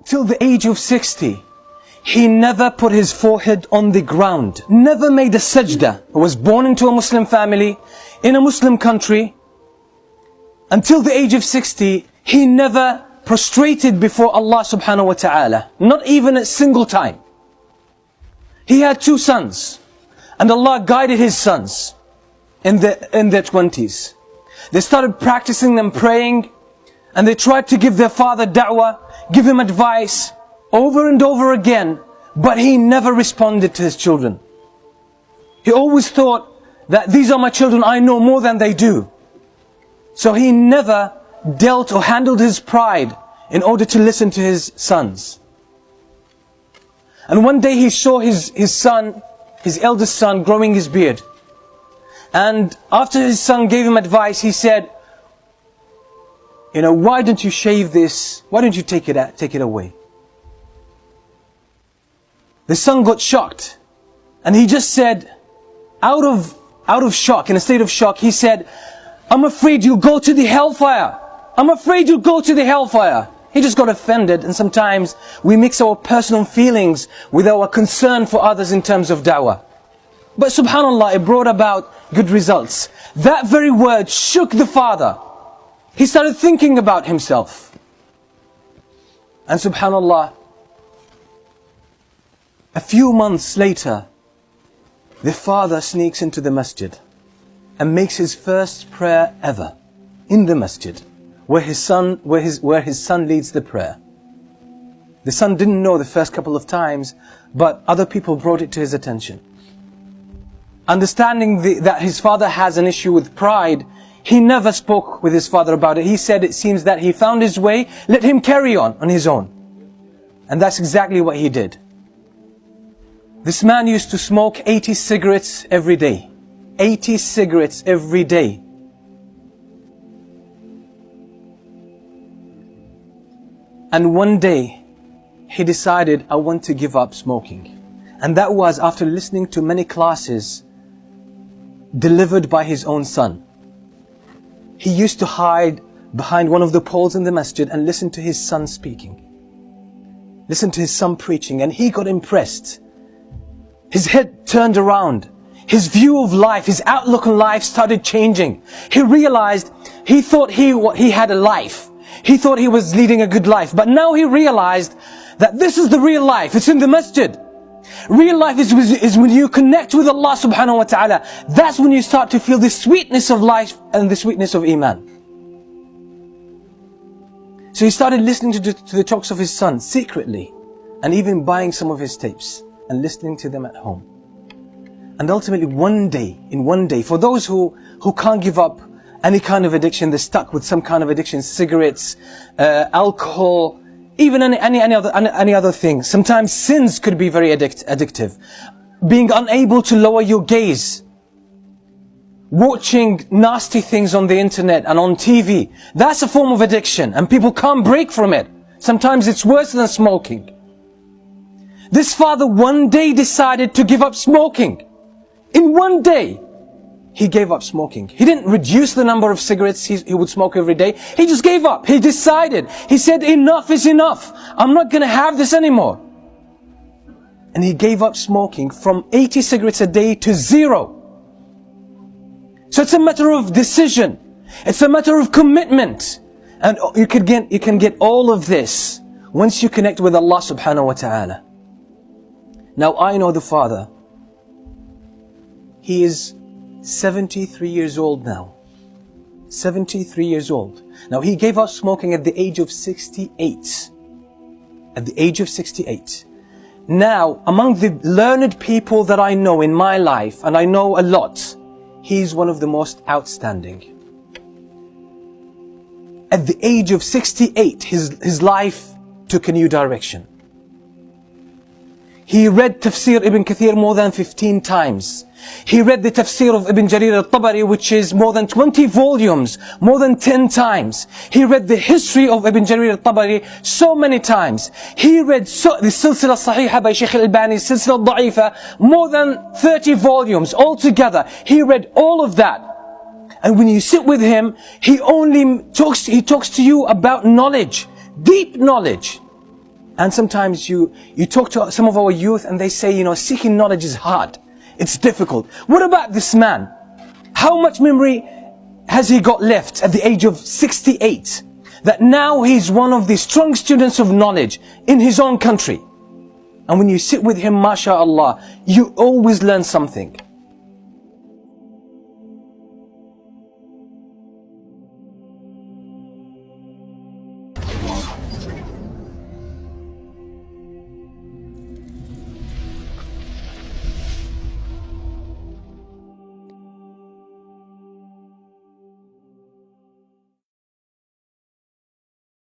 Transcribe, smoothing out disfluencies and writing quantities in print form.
till the age of 60, he never put his forehead on the ground, never made a sajda. He was born into a Muslim family, in a Muslim country. Until the age of 60, he never prostrated before Allah subhanahu wa ta'ala, not even a single time. He had 2 sons, and Allah guided his sons in their 20s. They started practicing them praying, and they tried to give their father da'wah, give him advice over and over again, but he never responded to his children. He always thought that these are my children, I know more than they do. So he never dealt or handled his pride in order to listen to his sons. And one day he saw his son, his eldest son, growing his beard. And after his son gave him advice, he said, why don't you shave this? Why don't you take it away? The son got shocked. And he just said, out of shock, in a state of shock, he said, I'm afraid you'll go to the hellfire. I'm afraid you'll go to the hellfire. He just got offended, and sometimes we mix our personal feelings with our concern for others in terms of da'wah. But subhanallah, it brought about good results. That very word shook the father. He started thinking about himself. And subhanallah, a few months later, the father sneaks into the masjid and makes his first prayer ever in the masjid, where his son leads the prayer. The son didn't know the first couple of times, but other people brought it to his attention. Understanding that his father has an issue with pride, he never spoke with his father about it. He said, it seems that he found his way, let him carry on his own. And that's exactly what he did. This man used to smoke 80 cigarettes every day. 80 cigarettes every day. And one day, he decided, I want to give up smoking. And that was after listening to many classes delivered by his own son. He used to hide behind one of the poles in the masjid and listen to his son speaking. Listen to his son preaching, and he got impressed. His head turned around. His view of life, his outlook on life started changing. He realized, he thought he had a life. He thought he was leading a good life. But now he realized that this is the real life. It's in the masjid. Real life is when you connect with Allah subhanahu wa ta'ala. That's when you start to feel the sweetness of life and the sweetness of iman. So he started listening to the talks of his son secretly, and even buying some of his tapes and listening to them at home. And ultimately one day, for those who can't give up any kind of addiction, they're stuck with some kind of addiction, cigarettes, alcohol, even any other thing. Sometimes sins could be very addictive. Being unable to lower your gaze, watching nasty things on the internet and on TV, that's a form of addiction, and people can't break from it. Sometimes it's worse than smoking. This father one day decided to give up smoking. In one day, he gave up smoking. He didn't reduce the number of cigarettes he would smoke every day. He just gave up. He decided. He said, enough is enough. I'm not going to have this anymore. And he gave up smoking from 80 cigarettes a day to 0. So it's a matter of decision. It's a matter of commitment. And you can get all of this once you connect with Allah subhanahu wa ta'ala. Now I know the father. He is 73 years old now. 73 years old. Now he gave up smoking at the age of 68. At the age of 68. Now, among the learned people that I know in my life, and I know a lot, he's one of the most outstanding. At the age of 68, his life took a new direction. He read Tafsir Ibn Kathir more than 15 times. He read the Tafsir of Ibn Jarir al-Tabari, which is more than 20 volumes, more than 10 times. He read the history of Ibn Jarir al-Tabari so many times. He read the Silsila Sahiha by Shaykh al-Albani, Silsila Da'ifa, more than 30 volumes altogether. He read all of that. And when you sit with him, he talks to you about knowledge, deep knowledge. And sometimes you talk to some of our youth and they say, seeking knowledge is hard. It's difficult. What about this man? How much memory has he got left at the age of 68? That now he's one of the strong students of knowledge in his own country. And when you sit with him, mashallah, you always learn something.